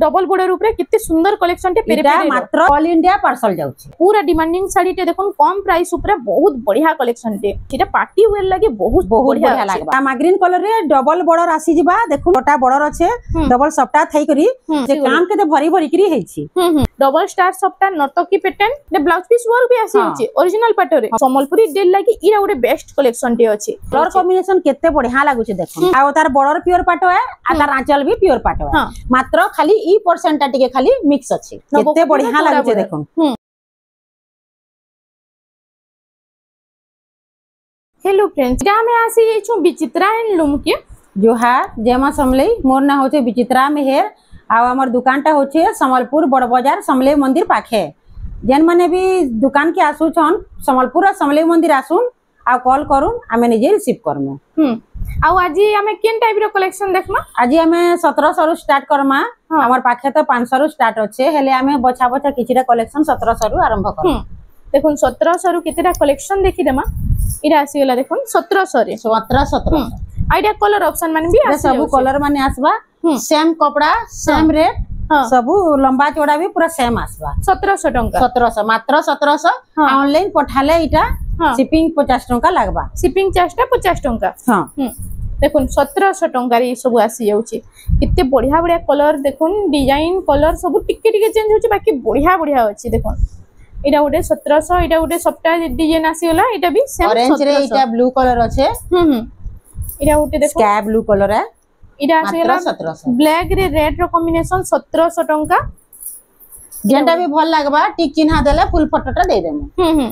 Double border ऊपर कितने सुंदर कलेक्शन टे पेरे पेरे मात्र ऑल इंडिया पार्सल जाउची पूरा डिमांडिंग साड़ी टे देखो कम प्राइस ऊपर बहुत बढ़िया कलेक्शन टे एटा पार्टी वेयर लागे बहुत बढ़िया लागबा माग्रीन कलर रे डबल बॉर्डर आसी जिबा देखो छोटा बॉर्डर अच्छे डबल सप्ता थई करी जे काम केते भरी भरी करी हेछि डबल स्टार सप्ता नर्तकी पैटर्न ने ब्लाउज पीस वर्क भी आसी होछि ओरिजिनल पैटर्न रे संबलपुरी डेल लागी इरा गोटे बेस्ट कलेक्शन टे अछि कलर कॉम्बिनेशन केते बढ़िया लागुछि देखो आ तार बॉर्डर प्योर पाटो है आ तार आंचल भी प्योर पाटो है मात्र खाली ई परसेंट टा टिके खाली मिक्स अछि केते बढ़िया लागुछि देखो। हेलो फ्रेंड्स जा में आसी ये छु विचित्रा हैंडलूम के जोहार जेमा समले मोर ना होचे विचित्रा मेहर आ हमर दुकान टा होचे समलपुर बड़ बाजार समले मंदिर पाखे जेन माने भी दुकान के आसु छन समलपुर समले मंदिर आसुन आ कॉल करून आमे निजे रिसीव करमु आ आजी हमें केन टाइप रो कलेक्शन देखमा आजी हमें 1700 रु स्टार्ट करमा हमर पाखे तो 500 रु स्टार्ट होचे हेले हमें बछा बछा किछिटा कलेक्शन 1700 रु आरंभ करम देखुन 1700 रु केतेटा कलेक्शन देखि देमा इरा आसी गेला देखुन 1700 रे 1700 आइडिया कलर ऑप्शन माने भी आसी सब कलर माने आसबा सेम कपड़ा सेम रेट सब लंबा चौड़ा भी पूरा सेम आसबा 1700 टंका 1700 मात्र 1700 ऑनलाइन पठाले इटा शिपिंग 50 टंका लागबा शिपिंग चार्ज टा 50 टंका हां देखुन 1700 टंका रे सब आसी जाउची कितने बढ़िया बढ़िया कलर देखुन डिजाइन कलर सब टिके टिके चेंज होची बाकी बढ़िया बढ़िया अछि देखुन इटा उडे 1700 इटा उडे सबटा डिजाइन आसी गला इटा भी सेम ऑरेंज रे इटा ब्लू कलर अछि इटा उडे देखो स्काई ब्लू कलर है इटा आसी गला 1700 ब्लैक रे रेड रो कॉम्बिनेशन 1700 टंका जेंटा भी भल लागबा टिक चिन्हा देले फुल फोटोटा दे देमु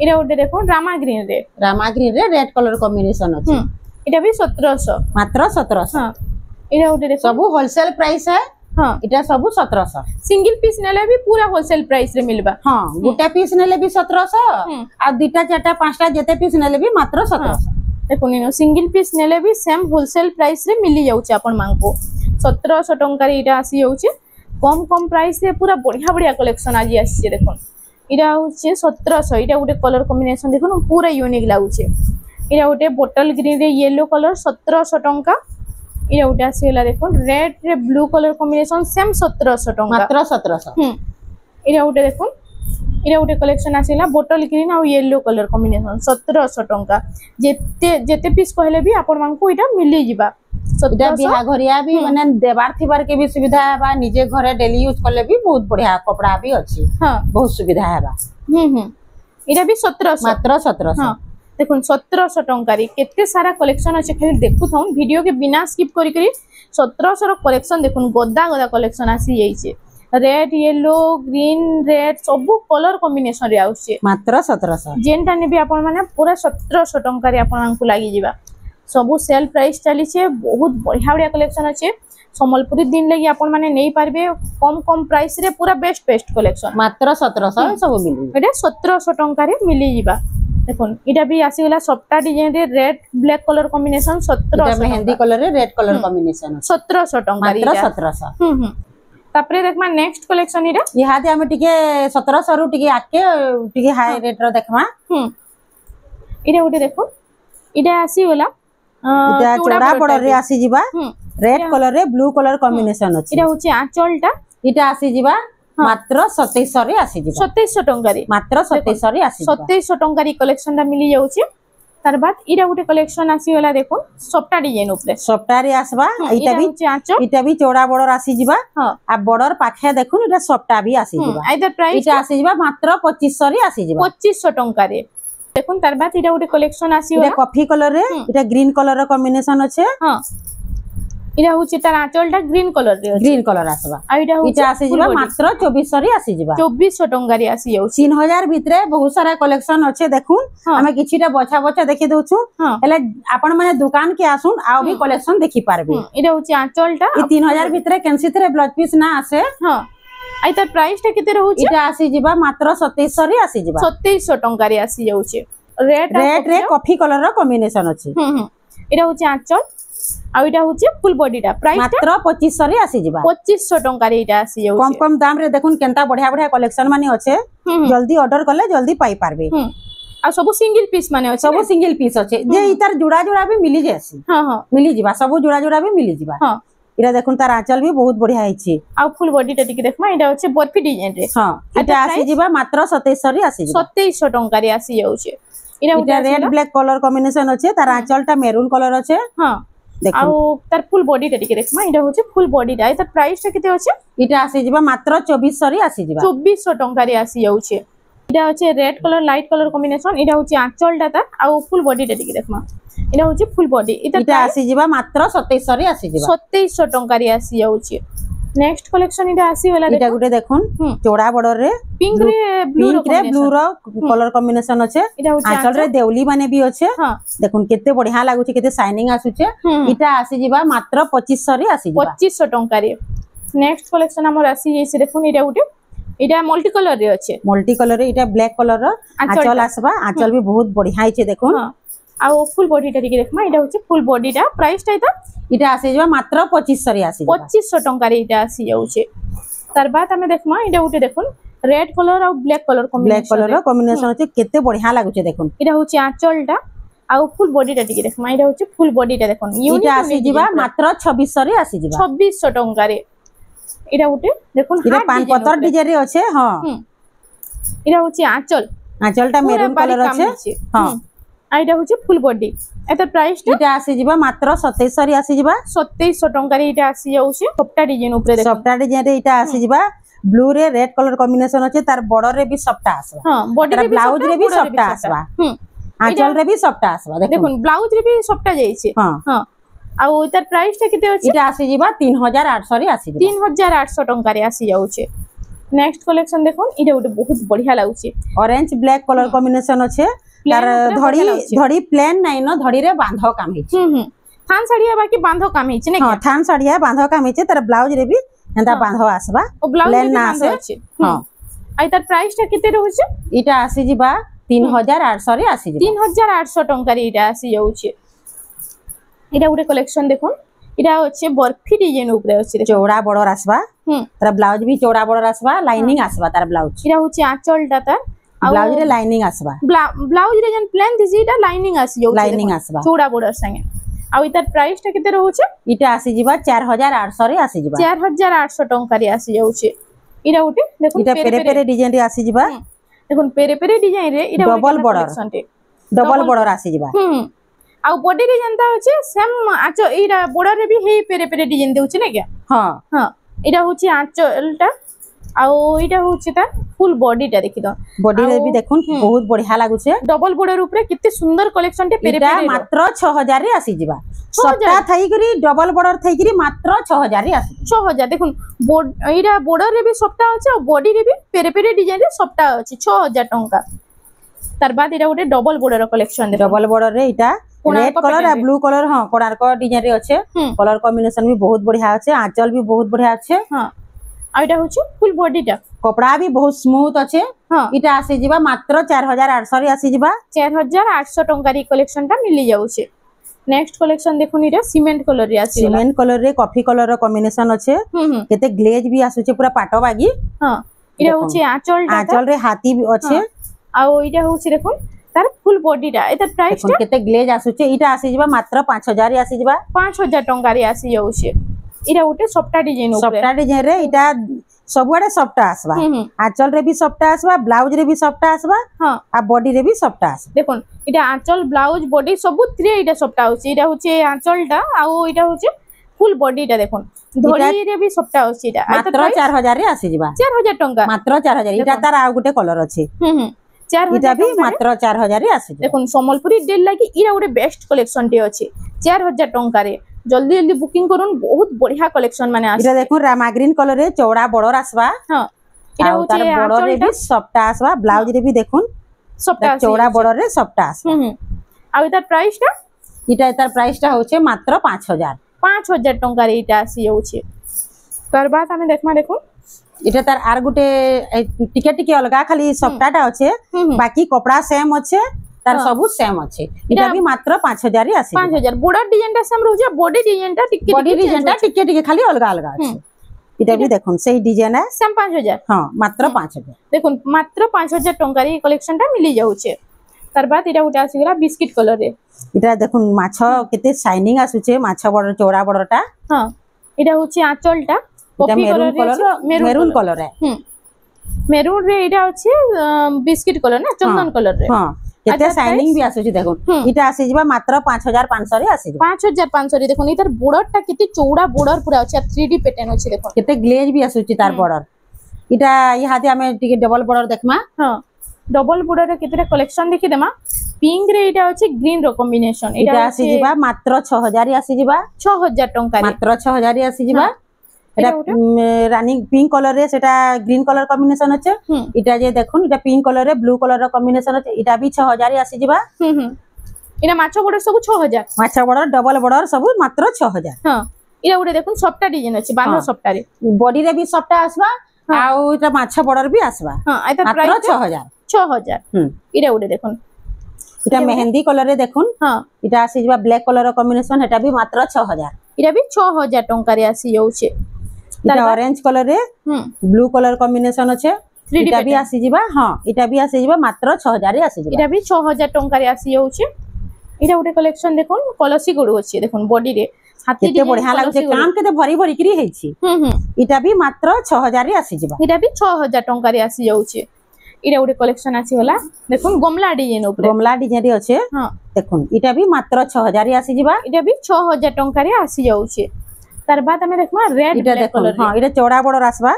इटा उडे देखो रामा ग्रीन रे रेड कलर कॉम्बिनेशन अछि इटा भी 1700 मात्र 1700 हां इटा उडे देखो सब होलसेल प्राइस है हां इटा सब 1700 सिंगल पीस नेले भी पूरा होलसेल प्राइस रे मिलबा हां गुटा पीस नेले भी 1700 आ दुटा चारटा पांचटा जते पीस नेले भी मात्र 1700 देखो निनो सिंगल पीस नेले भी सेम होलसेल प्राइस रे मिली जाउची आपण मांगो 1700 टंका रे इटा आसी जाउची कम कम प्राइस रे पूरा बढ़िया बढ़िया कलेक्शन आज आसी देखो इटा होचे 1700 इटा गोटे कलर कॉम्बिनेशन देखो पूरा यूनिक लागुचे इटा गोटे बोटल ग्रीन रे येलो कलर 1700 टंका इटा गोटे आसीला देखो रेड रे ब्लू कलर कॉम्बिनेशन सेम 1700 टंका मात्र 1700 इटा गोटे देखो इटा गोटे कलेक्शन आसीला बोटल ग्रीन आ येलो कलर कॉम्बिनेशन 1700 टंका जेते जेते पीस कहले भी आपण मानको इटा मिली जिबा इटा बिहा घरिया भी माने देबार थिबार के भी सुविधा बा निजे घरे डेली यूज करले भी बहुत बढ़िया कपड़ा भी अछि हां बहुत सुविधा है बा इटा भी 1700 मात्र 1700 हां देखुन 1700 टंका रे केते सारा कलेक्शन अछि खाली देखु थौन वीडियो के बिना स्किप करी करी 1700 रो कलेक्शन देखुन गद्दा गद्दा कलेक्शन आसी जाई छे रेड येलो ग्रीन रेड सब कलर कॉम्बिनेशन रे आउछे मात्र 1700 जेनटा ने भी आपण माने पूरा 1700 टंका रे आपण मानकु लागि जिबा सब सेल प्राइस चली छे बहुत बढ़िया बढ़िया कलेक्शन अछि संबलपुरी दिन लगी आपण माने नै पारबे कम कम प्राइस रे पूरा बेस्ट बेस्ट कलेक्शन मात्र 1700 सब मिली एटा 1700 टंका रे मिली जिबा देखुन इटा भी आसी गला सप्ता डिजाइन रे red black colour combination 1700 mehndi colour रे रेड कलर कॉम्बिनेशन 1700 टंका रे मात्र 1700 तापरे देखमा नेक्स्ट कलेक्शन इरा इहा दे हम टिके 1700 रु टिके आके टिके हाई रेट रो देखमा इरा उठे देखो इटा आसी गला इटा चौड़ा बॉर्डर रे आसी जिबा रेड कलर रे ब्लू कलर कॉम्बिनेशन अछि इटा होची आंचलटा इटा आसी जिबा मात्र 2700 रे आसी जिबा 2700 टंका रे मात्र 2700 रे आसी 2700 टंका रे कलेक्शन दा मिली जाउची तार बाद इरा गुटे कलेक्शन आसी गला देखो सप्ता डिजाइन ऊपर सप्ता रे आसबा इटा भी चौड़ा बॉर्डर आसी जिबा आ बॉर्डर पाखे देखुन इटा सप्ता भी आसी जिबा आइदर प्राइस इटा आसी जिबा मात्र 2500 रे आसी जिबा 2500 टंका रे देखुन तार बाद इटा गुटे कलेक्शन आसी गला कॉफी कलर रे इटा ग्रीन कलर रो कॉम्बिनेशन अछि हां इरा होची तार आंचलटा ग्रीन कलर रे ग्रीन कलर आसबा आ इटा होची इटा आसी जिबा मात्र 2400 रे आसी जिबा 2400 टंका रे आसी जाउ 3000 भितरे बहुत सारा कलेक्शन अछि देखुन हमें किछिटा बछा बछा देखि दोछु हेले आपण माने दुकान के आसुन आ भी कलेक्शन देखि पारबे इरा होची आंचलटा ई 3000 भितरे कैंसी थरे ब्लाउज पीस ना आसे हां आई तार प्राइस टा केते रहउची इटा आसी जिबा मात्र 2700 रे आसी जिबा 2700 टंका रे आसी जाउची रेड रे कॉफी कलर रो कॉम्बिनेशन अछि इरा होची आंचल आ इटा होची फुल बॉडीटा प्राइस मात्र 2500 रे आसी जिबा 2500 टंका रे इटा आसी जाउची कम कम दाम रे देखुन केनता बढ़िया बढ़िया कलेक्शन माने अछि जल्दी ऑर्डर करले जल्दी पाई पारबे आ सब सिंगल पीस माने अछि सब सिंगल पीस अछि जे इतार जुड़ा जुड़ा भी मिली जेसी हां हां मिली जिबा सब जुड़ा जुड़ा भी मिली जिबा हां इरा देखुन तार आंचल भी बहुत बढ़िया हिची आ फुल बॉडी टा टिके देखमा एटा होचे बर्फी डिजाइन रे हां इटा आसी जिबा मात्र 2700 रे आसी जिबा 2700 टंका रे आसी जाउचे इटा रेड ब्लैक कलर कॉम्बिनेशन अछि तार आंचल टा मेरून कलर अछि हां आ तार फुल बॉडी टा टिके देखमा एटा होचे फुल बॉडी टा तार प्राइस टा केते होचे इटा आसी जिबा मात्र 2400 रे आसी जिबा 2400 टंका रे आसी जाउचे इटा होचे red colour light colour combination इटा होचे आंचल टा तार आ फुल बॉडी टा टिके देखमा इटा होचे फुल बॉडी इटा आसी जिबा मात्र 2700 रे आसी जिबा 2700 टंका रे आसी जाउचे नेक्स्ट कलेक्शन इटा आसी वाला इटा गुटे देखुन चौड़ा बॉर्डर रे पिंक रे ब्लू रो कलर कॉम्बिनेशन अछि आंचल रे देवली माने भी अछि देखुन केते बढ़िया लागुछि केते शाइनिंग आसुचे इटा आसी जिबा मात्र 2500 रे आसी जिबा 2500 टंका रे नेक्स्ट कलेक्शन हमर आसी जैसे देखुन इटा गुटे इटा मल्टी कलर रे अछि मल्टी कलर रे इटा ब्लैक कलर रो आंचल आसबा आंचल भी बहुत बढ़िया हिचे देखुन आ फुल बॉडी टा टिके देखमा इटा होछि फुल बॉडी टा प्राइस टा इटा आसी जिबा मात्र 2500 रे आसी जिबा 2500 टंका रे इटा आसी जाउछे तार बाद हमें देखमा इटा उठे देखुन रेड कलर और ब्लैक कलर कॉम्बिनेशन अछि केते बढ़िया लागुचे देखुन इटा होछि आंचल टा आ फुल बॉडी टा टिके देखमा इटा होछि फुल बॉडी टा देखुन इटा आसी जिबा मात्र 2600 रे आसी जिबा 2600 टंका रे इटा उठे देखुन इटा पान पत्थर डिजाइन रे अछि हां इटा होछि आंचल टा मेरून कलर अछि हां आइटा होछि फुल बॉडी एतर प्राइस टा इटा आसी जिबा मात्र 2700 रे आसी जिबा 2700 टंका रे इटा आसी जाउछि सफ्टा डिजाइन ऊपर देखो सफ्टा डिजाइन रे इटा आसी जिबा ब्लू रे रेड कलर कॉम्बिनेशन अछि तार बॉर्डर रे भी सफ्टा आसबा हां बॉडी रे ब्लाउज रे भी सफ्टा आसबा आंचल रे भी सफ्टा आसबा देखुन ब्लाउज रे भी सफ्टा जाइछि हां हां आ इतर प्राइस टा केते अछि इटा आसी जिबा 3800 रे आसी जिबा 3800 टंका रे आसी जाउछि नेक्स्ट कलेक्शन देखुन इटा उटे बहुत बढ़िया लागुछि ऑरेंज ब्लैक कलर कॉम्बिनेशन अछि तार धड़ी प्लेन नै न धड़ी रे बांधो काम हिछि थान साड़िया बाकी बांधो काम हिछि ने हां थान साड़िया बांधो काम हिछि तार ब्लाउज रे भी एंदा बांधो आसबा प्लेन ना आसे हां आ इतर प्राइस टा केते रहउछि इटा आसी जिबा 3800 रे आसी जिबा 3800 टंका रे इटा आसी जाउछि इटा उटे कलेक्शन देखुन इटा होचे बर्फी डिजाइन ऊपर अछि चौड़ा बॉर्डर आसबा तार ब्लाउज भी चौड़ा बॉर्डर आसबा लाइनिंग आसबा तार ब्लाउज इटा होचे आंचल टा तार ब्लाउज रे लाइनिंग आसबा ब्लाउज रे जन प्लेन दिसी इटा लाइनिंग आसी जाउछि लाइनिंग आसबा चौड़ा बॉर्डर संगे आ इतर प्राइस टा केते रहउछि इटा आसी जिबा 4800 रे आसी जिबा 4800 टंका रे आसी जाउछि इटा उटे देखुन इटा पेरे पेरे डिजाइन रे आसी जिबा देखुन पेरे पेरे डिजाइन रे इटा डबल बॉर्डर आसी जिबा आ बॉडी रे जनता होचे सेम आचो इरा बॉर्डर रे भी हे पेरे पेरे डिजाइन देउछि ने क्या हां हां इटा होची आंचलटा आ इटा होची ता फुल बॉडी टा देखि द बॉडी रे भी देखुन बहुत बढ़िया लागु छे डबल बॉर्डर ऊपर केते सुंदर कलेक्शन टे पेरे पेरे मात्र 6000 रे आसी जिबा सप्ता Thai curry double border Thai curry मात्र 6000 रे आसी 6000 देखुन इरा बॉर्डर रे भी सप्ता अछि आ बॉडी रे भी पेरे पेरे डिजाइन रे सप्ता अछि 6000 टंका तार बाद इरा गोटे डबल बॉर्डर कलेक्शन दे डबल बॉर्डर रे इटा रेड कलर आ ब्लू कलर हां कोणार्क डिजाइन रे अछि कलर कॉम्बिनेशन भी बहुत बढ़िया अछि आंचल भी बहुत बढ़िया अछि हां आ इटा होछि फुल बॉडी टा कपड़ा भी बहुत स्मूथ अछि हां इटा आसी जिबा मात्र 4800 रे आसी जिबा 4800 टंका री कलेक्शन टा मिली जाउ छे नेक्स्ट कलेक्शन देखुन इटा सीमेंट कलर रे आसी सीमेंट कलर रे कॉफी कलर रो कॉम्बिनेशन अछि केते ग्लेज भी आसु छे पूरा पाटो बागी हां इटा होछि आंचल रे हाथी भी अछि आ इटा होछि देखुन तार फुल बॉडी टा एता प्राइस टा केते ग्लेज आसु छे इटा आसी जिबा मात्र 5000 रे आसी जिबा 5000 टंका रे आसी जाउ छे इरा उटे सफ्टा डिजाइन ऊपर सफ्टा डिजाइन रे इटा सबुआडे सफ्टा आसबा आंचल रे भी सफ्टा आसबा ब्लाउज रे भी सफ्टा आसबा हां आ बॉडी रे भी सफ्टा आसबा देखुन इटा आंचल ब्लाउज बॉडी सब त्रे इटा सफ्टा होछि इटा होछि आंचल टा आ इटा होछि फुल बॉडी टा देखुन धड़ी रे भी सफ्टा होछि इटा मात्र 4000 रे आसी जिबा 4000 टंका मात्र 4000 इटा तार आ गुटे कलर अछि 4000 इटा भी मात्र 4000 रे आसी देखुन सम्बलपुरी डेल लागि इरा गुटे बेस्ट कलेक्शन टे अछि 4000 टंका रे जल्दी जल्दी बुकिंग करून बहुत बढ़िया कलेक्शन माने आसी इरा देखुन रामा ग्रीन कलर रे चौड़ा बॉर्डर आसबा हां इरा होछि बॉर्डर रे भी सफ्टा आसबा ब्लाउज रे भी देखुन सफ्टा चौड़ा बॉर्डर रे सफ्टा आसबा आ इतार प्राइस टा इतार प्राइस टा होचे मात्र 5000 टंका रे इटा आसी होछि तार बाद हमें देखमा देखुन इटा तार आर गुटे टिके टिके अलगा खाली सफ्टाटा अच्छे बाकी कपड़ा सेम अच्छे तार सबु सेम अच्छे इटा भी मात्र 5000 रे आसी 5000 बॉर्डर डिजाइन टा सेम रहउछे बॉडी डिजाइन टा टिके टिके खाली अलगा अलगा अच्छे इटा भी देखुन सही डिजाइन है सेम 5000 हां मात्र 5000 देखुन मात्र 5000 टंका रे कलेक्शन टा मिली जाउछे तार बाद इटा उटा आसी गला बिस्किट कलर रे इटा देखुन माछ केते शाइनिंग आसुछे माछ बॉर्डर चौड़ा बॉर्डर टा हां এটা হচ্ছে আঁচলটা এটা coffee maroon colour colour maroon colour রে মেরুন রে এটা হচ্ছে বিস্কিট কলর না চন্দন কলর রে হ্যাঁ কেতে শাইনিং বি আসুছি দেখুন এটা আসি যিবা মাত্র 5500 রে আসি যিবা 5500 রে দেখুন এটার বর্ডারটা কেতে চৌড়া বর্ডার পুরা আছে আর 3D প্যাটার্ন আছে দেখুন কেতে গ্লেজ বি আসুছি তার বর্ডার এটা ইহাতে আমি টিকে ডবল বর্ডার দেখমা হ্যাঁ ডবল বর্ডার রে কেতেটা কালেকশন দেখি দেমা পিঙ্ক রে এটা হচ্ছে গ্রিন র কম্বিনেশন এটা আসি যিবা মাত্র 6000 রে আসি যিবা 6000 টাকা রে মাত্র 6000 রে আসি যিবা এটা রানী পিঙ্ক কলর রে সেটা গ্রিন কলর কম্বিনেশন আছে এটা যে দেখুন এটা পিঙ্ক কলর রে ব্লু কলর র কম্বিনেশন আছে এটা বি 6000 রে আসি যিবা এটা মাছ বর্ডার সব 6000 মাছ বর্ডার ডবল বর্ডার সব মাত্র 6000 হ্যাঁ এটা ওটা দেখুন সবটা ডিজাইন আছে বান্ধ সবটারে বডি রে বি সবটা আসবা আউ এটা মাছ বর্ডার বি আসবা হ্যাঁ এটা মাত্র প্রাইস 6000 এটা ওটা দেখুন এটা মেহেন্দি কলর রে দেখুন হ্যাঁ এটা আসি যিবা ব্ল্যাক কলর র কম্বিনেশন এটা বি মাত্র 6000 এটা বি 6000 টাকা রে আসি যাচ্ছে এটা অরেঞ্জ কলর রে ব্লু কলর কম্বিনেশন আছে এটা বি আসি যিবা হ্যাঁ এটা বি আসি যিবা মাত্র 6000 রে আসি যিবা এটা বি 6000 টাকা রে আসি যাচ্ছে এটা ওটা কালেকশন দেখুন কলসি গড়ু আছে দেখুন বডি রে হাতি কেতে বঢ়িয়া লাগুছে কাম কেতে ভরি ভরি করি হেইছি এটা বি মাত্র 6000 রে আসি যিবা এটা বি 6000 টাকা রে আসি যাচ্ছে এটা ওটা কালেকশন আছে হলা দেখুন গমলা ডিজাইন উপরে গমলা ডিজাইন রে আছে হ্যাঁ দেখুন এটা বি মাত্র 6000 রে আসি যিবা এটা বি 6000 টাকা রে আসি যাচ্ছে তার বাদ আমি দেখমা রেড এটা দেখুন হ্যাঁ এটা চওড়া বড় আসবা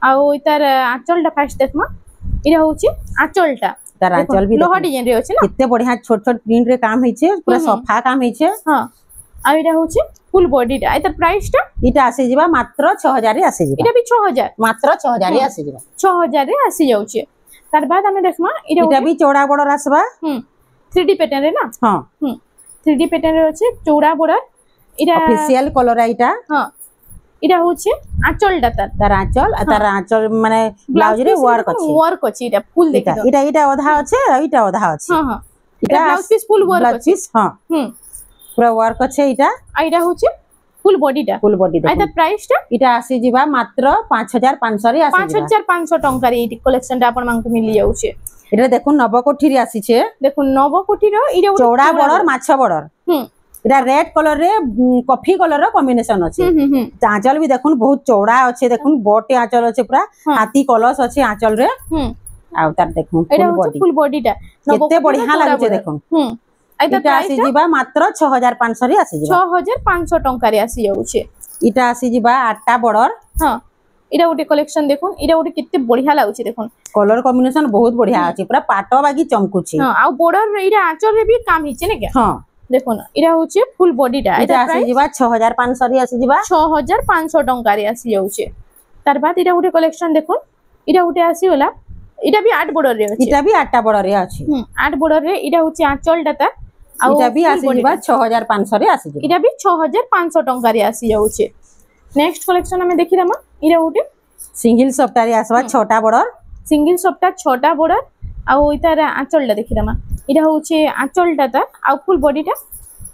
আর ওইটার আঁচলটা ফার্স্ট দেখমা এটা হচ্ছে আঁচলটা তার আঁচল বি লোহা ডিজাইন রে আছে না কেতে বঢ়িয়া ছোট ছোট প্রিন্ট রে কাম হইছে পুরা সফা কাম হইছে হ্যাঁ আর এটা হচ্ছে ফুল বডিটা এটার প্রাইসটা এটা আসি যিবা মাত্র 6000 রে আসি যিবা এটা বি 6000 মাত্র 6000 রে আসি যিবা 6000 রে আসি যাচ্ছে তার বাদ আমি দেখমা এটা বি চওড়া বড় আসবা 3D প্যাটার্ন রে না হ্যাঁ 3D প্যাটার্ন রে আছে চৌড়া বড় এটা অফিশিয়াল কলর এটা হ্যাঁ এটা হচ্ছে আঁচলটা তার আঁচল আর তার আঁচল মানে ব্লাউজ রে ওয়ার্ক আছে এটা ফুল দেখি এটা এটা ওধা আছে আর এটা ওধা আছে হ্যাঁ হ্যাঁ এটা ব্লাউজ পিস ফুল ওয়ার্ক আছে হ্যাঁ পুরো ওয়ার্ক আছে এটা আর এটা হচ্ছে ফুল বডিটা আর এটার প্রাইসটা এটা আসি যিবা মাত্র 5500 রে আসি 5500 টাকা রে এই কালেকশনটা আপন মানকু মিলি যাচ্ছে এটা দেখুন নবকোঠি রে আসিছে দেখুন নবকোঠির এটা চওড়া বড়র মাছ বড়র এটা রেড কলর রে কফি কলর কম্বিনেশন আছে আঁচল বি দেখুন বহুত চওড়া আছে দেখুন বটে আঁচল আছে পুরা হাতি কলস আছে আঁচল রে আর তার দেখুন ফুল বডিটা কেতে বঢ়িয়া লাগুছে দেখুন এটা আসি যিবা মাত্র 6500 রে আসি যিবা 6500 টাকা রে আসি যাচ্ছে এটা আসি যিবা আটটা বড়র হ্যাঁ এটা ওটি কালেকশন দেখুন এটা ওটি কেতে বঢ়িয়া লাগুছে দেখুন কলর কম্বিনেশন বহুত বঢ়িয়া আছে পুরা পাটো বাগি চমকুছে হ্যাঁ আর বর্ডার এটা আঁচল রে বি কাম হিছে না কে হ্যাঁ দেখুন এটা হচ্ছে ফুল বডিটা এটা আসি যিবা 6500 রে আসি যিবা 6500 টাকা রে আসি যাচ্ছে তার বাদ এটা ওটি কালেকশন দেখুন এটা ওটি আসি হলা এটা বি 8 বর্ডার রে আছে এটা বি 8টা বর্ডার রে আছে 8 বর্ডার রে এটা হচ্ছে আঁচলটা তা এটা বি আসি যিবা 6500 রে আসি যিবা এটা বি 6500 টাকা রে আসি যাচ্ছে নেক্সট কালেকশন আমি দেখি রামা এটা ওটি সিঙ্গেল সফটা রে আসবা 6টা বর্ডার সিঙ্গেল সফটা 6টা বর্ডার আর ওইটার আঁচলটা দেখি রামা এটা হচ্ছে আঁচলটা তা আর ফুল বডিটা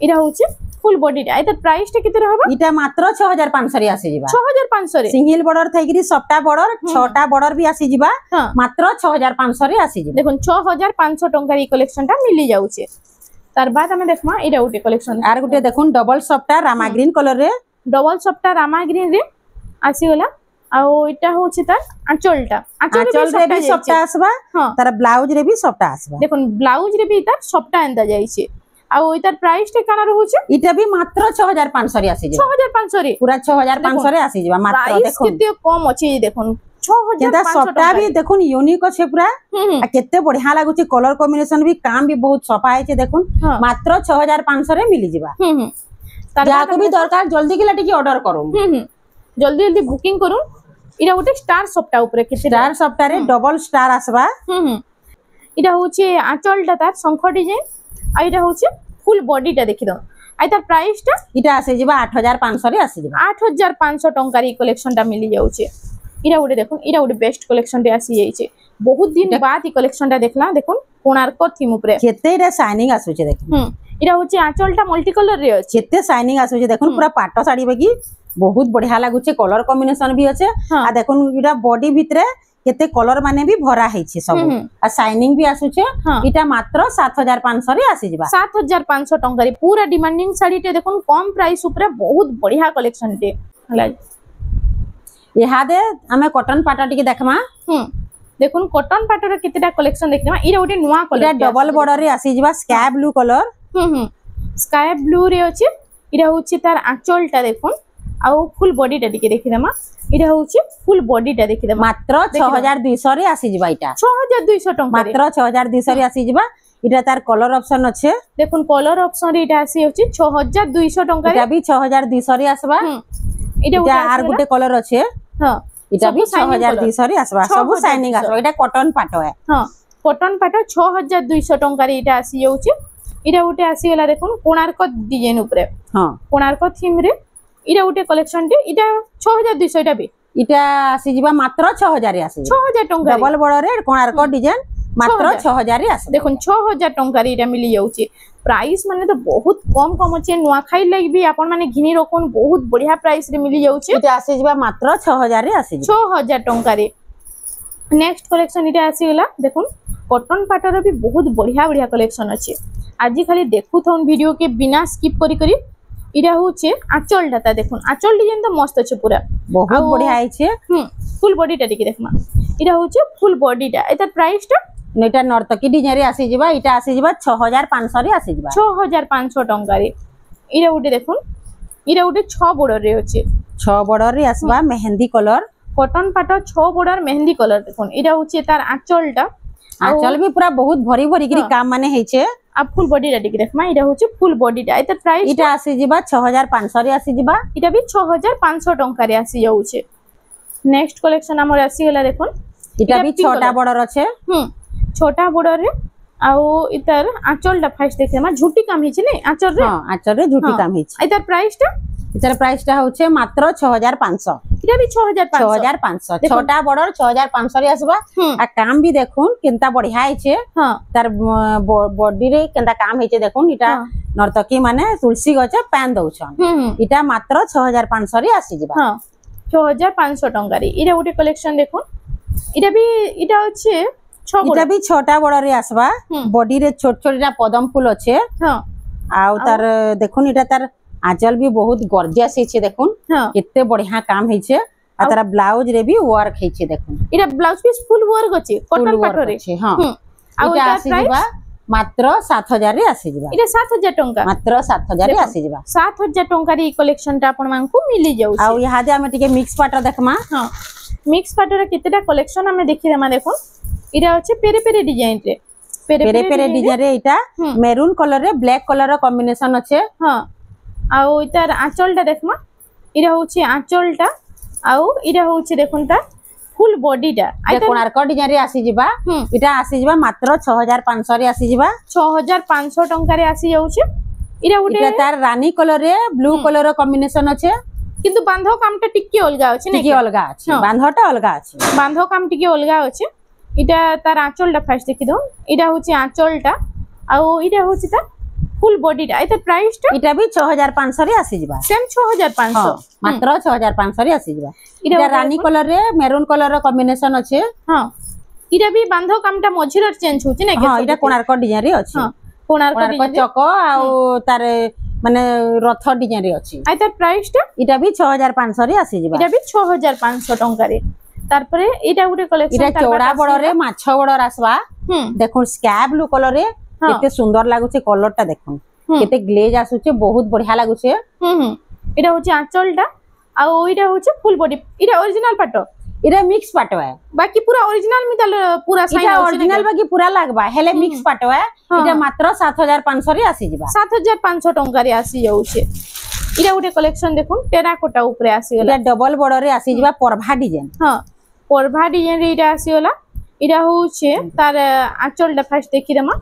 এটা হচ্ছে ফুল বডিটা এটার প্রাইসটা কত হবে এটা মাত্র 6500 রে আসি যিবা 6500 রে সিঙ্গেল বর্ডার থাইগরি সফটা বর্ডার 6টা বর্ডার বি আসি যিবা মাত্র 6500 রে আসি যিবা দেখুন 6500 টাকার এই কালেকশনটা মিলি যাচ্ছে তার বাদ আমি দেখমা এটা ওটি কালেকশন আর গুটে দেখুন ডবল সফটা রামা গ্রিন কলর রে ডবল সফটা রামা গ্রিন রে আসি গলা আর এটা হচ্ছে তার আঁচলটা আঁচল রে বি সফটা আসবা তার ব্লাউজ রে বি সফটা আসবা দেখুন ব্লাউজ রে বি তার সফটা এন্তা যাইছে আর ওইটার প্রাইসটা কেন রহুছে এটা বি মাত্র 6500 রে আসি যিবা 6500 রে পুরা 6500 রে আসি যিবা মাত্র দেখুন কেতে কম আছে দেখুন 6500 সফটা বি দেখুন ইউনিক আছে পুরা আর কেতে বঢ়িয়া লাগুছে কলর কম্বিনেশন বি কাম বি বহুত সফা আছে দেখুন মাত্র 6500 রে মিলি যিবা যাকো বি দরকার জলদি গিলা টিকি অর্ডার করুন জলদি জলদি বুকিং করুন এটা ওটা স্টার সফটা উপরে স্টার সফটা রে ডবল স্টার আসবা এটা হচ্ছে আঁচলটা তার শঙ্খ ডিজাইন আর এটা হচ্ছে ফুল বডিটা দেখি দাও আর তার প্রাইসটা এটা আসে যিবা 8500 রে আসে যিবা 8500 টাকার এই কালেকশনটা মিলি যাচ্ছে এটা ওটা দেখুন এটা ওটা বেস্ট কালেকশনটা আসি যাইছে বহুত দিন বাদ এই কালেকশনটা দেখলাম দেখুন কোণার্ক থিম উপরে কেতে এটা শাইনিং আসুছে দেখুন এটা হচ্ছে আঁচলটা মাল্টি কালার রে আছে কেতে শাইনিং আসুছে দেখুন পুরা পাটো শাড়ি বাকি বহুত বঢ়িয়া লাগুছে কলর কম্বিনেশন বি আছে আর দেখুন এটা বডি ভিতরে केते कलर माने भी भरा हेछि सब आ शाइनिंग भी आसुचे हाँ। इटा मात्र 7500 रे आसी जिबा 7500 टंका रे पूरा डिमांडिंग साड़ी टे देखुन कम प्राइस ऊपर बहुत बढ़िया कलेक्शन टे हला इहादे हमें कॉटन पाटा टिके देखमा देखुन कॉटन पाटर केतेटा कलेक्शन देखमा इरा ओटे नुवा इटा कलर डबल बॉर्डर रे आसी जिबा sky blue colour sky blue रे अछि इरा होछि तार आंचलटा देखुन आउ फुल बॉडी टा टिके देखि देमा इरा होछि फुल बॉडी टा देखि देमा मात्र 6200 रे आसी जिबा इटा 6200 टंका मात्र 6200 रे आसी जिबा इटा तार कलर ऑप्शन अच्छे देखुन कलर ऑप्शन रे इटा आसी होछि 6200 टंका इटा भी 6200 रे आसबा इटा आर गुटे कलर अच्छे हां इटा भी 6200 रे आसबा सब शाइनिंग आसबा इटा कॉटन पाटो है हां कॉटन पाटो 6200 टंका रे इटा आसी होछि इटा उटे आसी गेला देखुन कोणार्क डिजाइन ऊपर हां कोणार्क थीम रे इटा उटे कलेक्शन टे इटा 6200 इटा भी इटा आसी जिबा मात्र 6000 रे आसी 6000 टंका डबल बॉर्डर रे कोणार्क डिजाइन मात्र 6000 रे आसी देखुन 6000 टंका रे इटा मिली जाउची प्राइस माने तो बहुत कम अच्छे नुआ खाई लगी भी आपण माने घिनी रखुन बहुत बढ़िया प्राइस रे मिली जाउची इटा आसी जिबा मात्र 6000 रे आसी 6000 टंका रे नेक्स्ट कलेक्शन इटा आसी गेला देखुन कॉटन पाटर भी बहुत बढ़िया बढ़िया कलेक्शन अछि आज खाली देखु थन वीडियो के बिना स्किप करी करी इरा होचे आंचल डाटा देखुन आंचल डिजाइन तो मस्त अछि पूरा बहुत बढ़िया आइछे फुल बॉडी टा देखि देखमा इरा होचे फुल बॉडी टा एता प्राइस टा नेटा नर्तकी डिजाइन रे आसी जिबा इटा आसी जिबा 6500 रे आसी जिबा 6500 टंका रे इरा उटे देखुन इरा उटे 6 बॉर्डर रे होचे 6 बॉर्डर रे आसबा मेहंदी कलर कॉटन पाटा 6 बॉर्डर मेहंदी कलर देखुन इरा होचे तार आंचलटा आंचल भी पूरा बहुत भरी भरी गिरी काम माने हेचे आ फुल बॉडी टा देखि देखमा इरा होचे फुल बॉडी टा एता प्राइस इटा आसी जिबा 6500 रे आसी जिबा इटा भी 6500 टंका रे आसी जाउचे नेक्स्ट कलेक्शन हमर आसी गेला देखुन इटा भी छोटा बॉर्डर আছে छोटा बॉर्डर रे आउ इतर आंचल टा फास्ट देखेमा झूठी काम हिचे नै आंचल रे हां आंचल रे झूठी काम हिचे इतर प्राइस टा होचे मात्र 6500 इटा भी 6500 छोटा बॉर्डर 6500 रे आसबा आ काम भी देखुन केनता बढ़िया हिचे हां तार बॉडी रे केनता काम हिचे देखुन इटा नर्तकी माने तुलसी गछ पैन दउछन इटा मात्र 6500 रे आसी जिबा हां 6500 टंका रे इरा उटे कलेक्शन देखुन इटा भी इटा होचे इटा भी छोटा बॉर्डर रे आसबा बॉडी रे छोट छोटा पदम फूल अच्छे हां आउ तार देखुन इटा तार आंचल भी बहुत गॉर्जियस हिचे देखुन कितने बढ़िया काम हिचे आ तारा ब्लाउज रे भी वर्क हिचे देखुन इटा ब्लाउज पीस फुल वर्क अछि कॉटन पाटो रे हां इटा आसी जिबा मात्र 7000 रे आसी जिबा इटा 7000 टंका मात्र 7000 रे आसी जिबा 7000 टंका रे कलेक्शन टा आपण मानकु मिली जाउ आ यहा दे हम टिके मिक्स पाटा देखमा हां मिक्स पाटा रे केतेटा कलेक्शन हमें देखि देमा देखो इरा अछि पेरे पेरे डिजाइन रे पेरे पेरे डिजाइन रे इटा मेरून कलर रे ब्लैक कलर रो कॉम्बिनेशन अच्छे हां आउ इतार आंचलटा देखमा इरा होछि आंचलटा आउ इरा होछि देखुन ता फुल बॉडीटा आ कोणार्क डिजाइन रे आसी जिबा इटा आसी जिबा मात्र 6500 रे आसी जिबा 6500 टंका रे आसी जाउछि इरा उटे तार रानी कलर रे ब्लू कलर रो कॉम्बिनेशन अच्छे किंतु बांधो कामटा टिके अलगा अछि नै टिके अलगा अछि बांधोटा अलगा अछि बांधो काम टिके अलगा अछि इटा तार आंचलटा फास्ट देखि दो इटा होछि आंचलटा आउ इटा होछि ता फुल बॉडीटा एता प्राइस टा इटा भी 6500 रे आसी जिबा सेम 6500 मात्र 6500 रे आसी जिबा इटा रानी कलर रे मेरून कलर रो कॉम्बिनेशन अच्छे हां इटा भी बांधो कामटा मझिर चेंज होछि नै हां इटा कोणार्क डिजाइन रे अछि हां कोणार्क चक आउ तार माने रथ डिजाइन रे अछि एता प्राइस टा इटा भी 6500 रे आसी जिबा इटा भी 6500 टंका रे तारपरे इटा गुटे कलेक्शन इटा चौड़ा बॉर्डर रे माछ बॉर्डर आसबा देखो स्काई ब्लू कलर रे केते सुंदर लागुचे कलर टा देखो केते ग्लेज आसुचे बहुत बढ़िया लागुचे इटा होची आंचलटा आ इटा होची फुल बॉडी इटा ओरिजिनल पाटो इटा मिक्स पाटो है बाकी पूरा ओरिजिनल मितल पूरा साइन इटा ओरिजिनल बाकी पूरा लागबा हेले मिक्स पाटो है इटा मात्र 7500 रे आसी जिबा 7500 टंका रे आसी जाउचे इटा गुटे कलेक्शन देखुन टेराकोटा ऊपर आसी गला इटा डबल बॉर्डर रे आसी जिबा परभा डिजाइन हां परभा डिजाइन रे इटा आसी गला इटा होचे तार आंचलटा फास्ट देखि देमा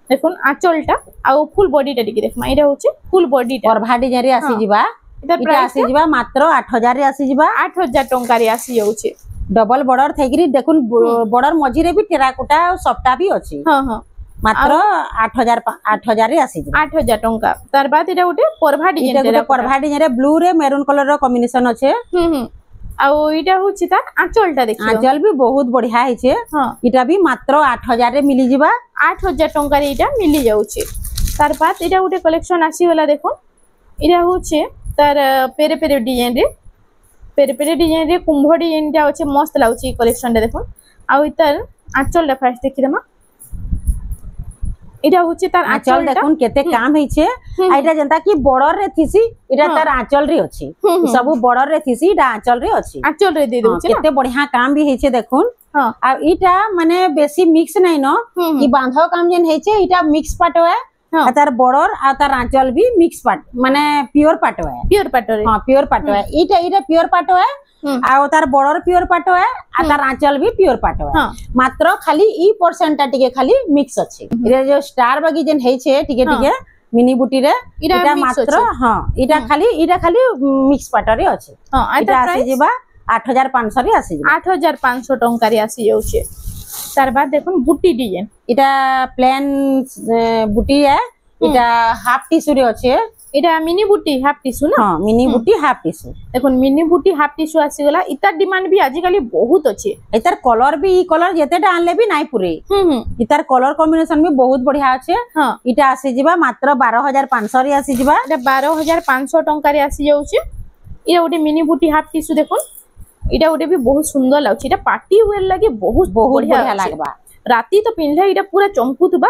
देखुन आंचलटा आ फुल बॉडीटा देखि देखमा इटा होचे फुल बॉडीटा परभा डिजाइन रे आसी जिबा इटा आसी जिबा मात्र 8000 रे आसी जिबा 8000 टंका रे आसी जाउचे डबल बॉर्डर थैगिरी देखुन बॉर्डर मझी रे भी टेराकोटा सफ्टा भी अछि हां हां मात्र 8000 रे आसी जिबा 8000 टंका तार बाद इटा गुटे परभा डिजाइन परभा डिजाइन रे ब्लू रे मेरून कलर रो कॉम्बिनेशन अछि आउ इटा होची तार आंचलटा देखियो आंचल भी बहुत बढ़िया है हां इटा भी मात्र 8000 रे मिली जिबा 8000 टंका रे इटा मिली जाउची तार बाद इटा उटे कलेक्शन आसी वाला देखो इटा होचे तार पेरे पेरे डिजाइन रे कुंभ डिजाइन टा होचे मस्त लाउची कलेक्शन रे देखो आउ इतार आंचल रे फर्स्ट देखि दमा इटा होची तार आंचल देखुन केते काम है आइटा जनता की बॉर्डर रे थिसी इटा तार आंचल रे अछि सब बॉर्डर रे थिसी इटा आंचल रे अछि आंचल रे दे दोचे केते बढ़िया काम भी है देखुन हां आ इटा माने बेसी मिक्स नै न ई बांधो काम जेन है इटा मिक्स पाटो है आ तार बॉर्डर आ तार आंचल भी मिक्स पाट माने प्योर पाटो है हां प्योर पाटो है इटा प्योर पाटो है आ तार बॉर्डर प्योर पाटो है आ तार आंचल भी प्योर पाटो है मात्र खाली ई परसेंट टा टिके खाली मिक्स अछि रे जो स्टार बागी जेन है छे टिके मिनी बुटी रे इटा मात्र हां इटा खाली मिक्स पाटो रे अछि हां इटा आसी जेबा 8500 रे आसी जेबा 8500 टंका रे आसी जाउछे तार बाद देखुन बुटी डिजाइन इटा प्लेन बुटी है इटा हाफ टिश्यू रे अछि इटा मिनी बुटी हाफ टिश्यू ना हां मिनी बुटी हाफ टिश्यू देखुन मिनी बुटी हाफ टिश्यू आसी गला इतार डिमांड भी आजि काली बहुत अछि इतार कलर भी ई कलर जेतेटा आनले भी नाइ पुरे इतार कलर कॉम्बिनेशन भी बहुत बढ़िया अछि हां इटा आसी जिबा मात्र 12500 रे आसी जिबा इटा 12500 टंका रे आसी जाउछे इटा ओटे मिनी बुटी हाफ टिश्यू देखुन इटा ओटे भी बहुत सुंदर लागछि इटा पार्टी वेयर लागे बहुत बढ़िया लागबा राती तो पिनले इटा पूरा चमकुतबा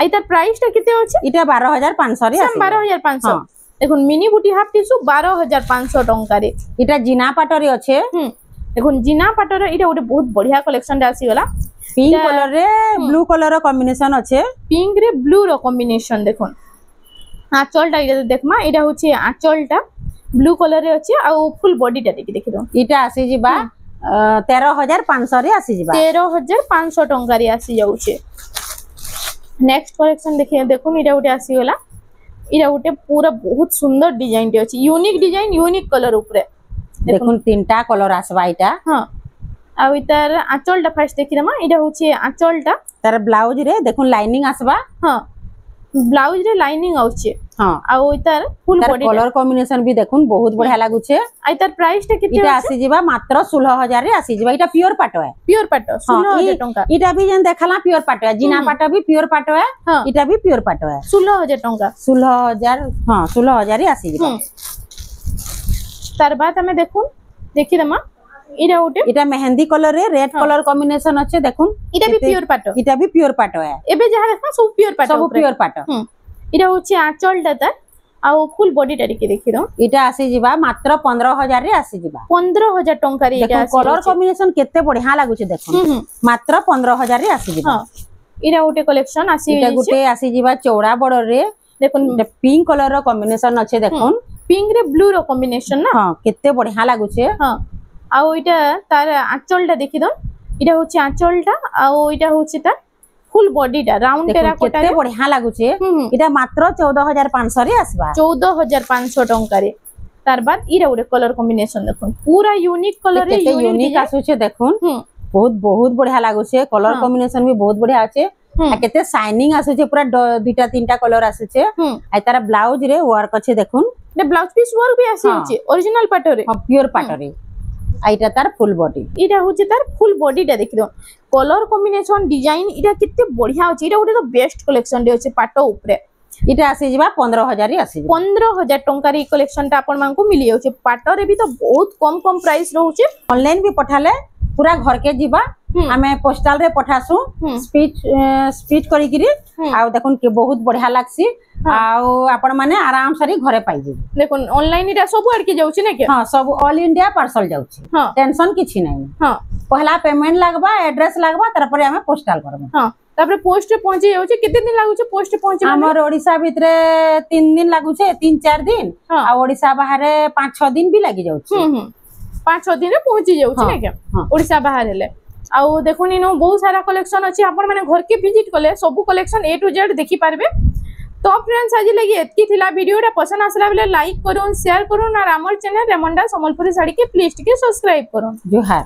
आ इतार प्राइस ता केते अछि इटा 12500 रे आसी 12500 देखुन मिनी बुटी हाफ टिश्यू 12500 टंका रे इटा जिना पाटो रे अछि देखुन जिना पाटो रे इटा ओटे बहुत बढ़िया कलेक्शन रे आसी गला पिंक कलर रे ब्लू कलर रो कॉम्बिनेशन अछि पिंक रे ब्लू रो कॉम्बिनेशन देखुन आंचलटा इटा देखमा इटा होछि आंचलटा ब्लू कलर रे अछि आ फुल बॉडी टा देखि दो इटा आसी जिबा 13500 रे आसी जिबा 13500 टंका रे आसी जाउछे नेक्स्ट कलेक्शन देखिए देखुन इटा उटे आसी गला इटा उटे पूरा बहुत सुंदर डिजाइन टे अछि यूनिक डिजाइन यूनिक कलर ऊपर देखुन तीनटा कलर आसबा इटा हां आ इतार आंचलटा फर्स्ट देखि दमा इटा होछि आंचलटा तार ब्लाउज रे देखुन लाइनिंग आसबा हां ब्लाउज रे लाइनिंग आउछे हां आ इतार फुल बॉडी कलर कॉम्बिनेशन भी देखुन बहुत बढ़िया लागुछे आ इतार प्राइस टा केते इटा आसी जिबा मात्र 16000 रे आसी जिबा इटा प्योर पाटो है प्योर पाटो 16000 टंका इटा भी जन देखला प्योर पाटो है जिना पाटो भी प्योर पाटो है इटा भी प्योर पाटो है 16000 टंका 16000 हां 16000 रे आसी जिबा तार बाद हमें देखुन देखि दमा इटा उटे इटा मेहंदी कलर रे रेड कलर कॉम्बिनेशन अछि देखुन इटा भी प्योर पाटो है एबे जहा देखा सब प्योर पाटो इटा होछि आंचलटा तार आ फुल बॉडी टा देखि दो इटा आसी जिबा मात्र 15000 रे आसी जिबा 15000 टंका रे इटा कलर कॉम्बिनेशन केते बढ़िया लागुछि देखुन मात्र 15000 रे आसी जिबा इटा उटे कलेक्शन आसी इटा गुटे आसी जिबा चौड़ा बॉर्डर रे देखुन पिंक कलर रो कॉम्बिनेशन अछि देखुन पिंक रे ब्लू रो कॉम्बिनेशन ना हां केते बढ़िया लागुछि हां आ इटा तार आंचलटा देखि दो इटा होछि आंचलटा आ इटा होछि तार फुल बॉडी टा राउंड टेराकोटा केते बढ़िया लागुछे इटा मात्र 14500 रे आसबा 14500 टंका रे तार बाद इरा उडे कलर कॉम्बिनेशन देखुन पूरा यूनिक कलर रे यूनिक आसुछे देखुन बहुत बढ़िया लागुछे कलर कॉम्बिनेशन भी बहुत बढ़िया आछे आ केते शाइनिंग आसुछे पूरा दुटा तीनटा कलर आसुछे आ तार ब्लाउज रे वर्क अछि देखुन ने ब्लाउज पीस वर्क भी आसी ओरिजिनल पाटो रे प्योर पाटो रे आइटा तार फुल बॉडी इटा होचे तार फुल बॉडी टा देखि दो कलर कॉम्बिनेशन डिजाइन इटा कितने बढ़िया होची इटा गोटे तो बेस्ट कलेक्शन रे होचे पाटो ऊपर इटा आसी जिबा 15000 रे आसी 15000 टंका रे कलेक्शन टा आपण मान को मिली जाउचे पाटो रे भी तो बहुत कम प्राइस रहउचे ऑनलाइन भी पठाले पूरा घर के जिबा हमें पोस्टल रे पठासु स्पीच करी किरी आ देखुन के बहुत बढ़िया लागसी आ आपण माने आराम से घरे पाई जेबे देखुन ऑनलाइन इटा सब आड़ के जाउची ना के हां सब ऑल इंडिया पार्सल जाउची टेंशन किछि नै हां पहला पेमेंट लागबा एड्रेस लागबा तार पर हमें पोस्टल करबा हां तापर पोस्ट पहुंचे जाउची कितने दिन लागुचे पोस्ट पहुंचे हमर ओडिसा भितरे 3 दिन लागुचे 3-4 दिन आ ओडिसा बाहर 5-6 दिन भी लागि जाउची 5-6 दिन रे पहुंची जाउची ना के ओडिसा बाहर हेले आउ देखुनी नो बहुत सारा कलेक्शन अछि आपण माने घर के विजिट कले सब कलेक्शन A to Z देखि पारबे तो फ्रेंड्स आज लगी एतकी थिला वीडियोटा पसंद आसला बेले लाइक करूँ शेयर करूँ और आमर चैनल रेमंडा संबलपुरी साड़ी के प्लीज टिके सब्सक्राइब करूँ जोहार।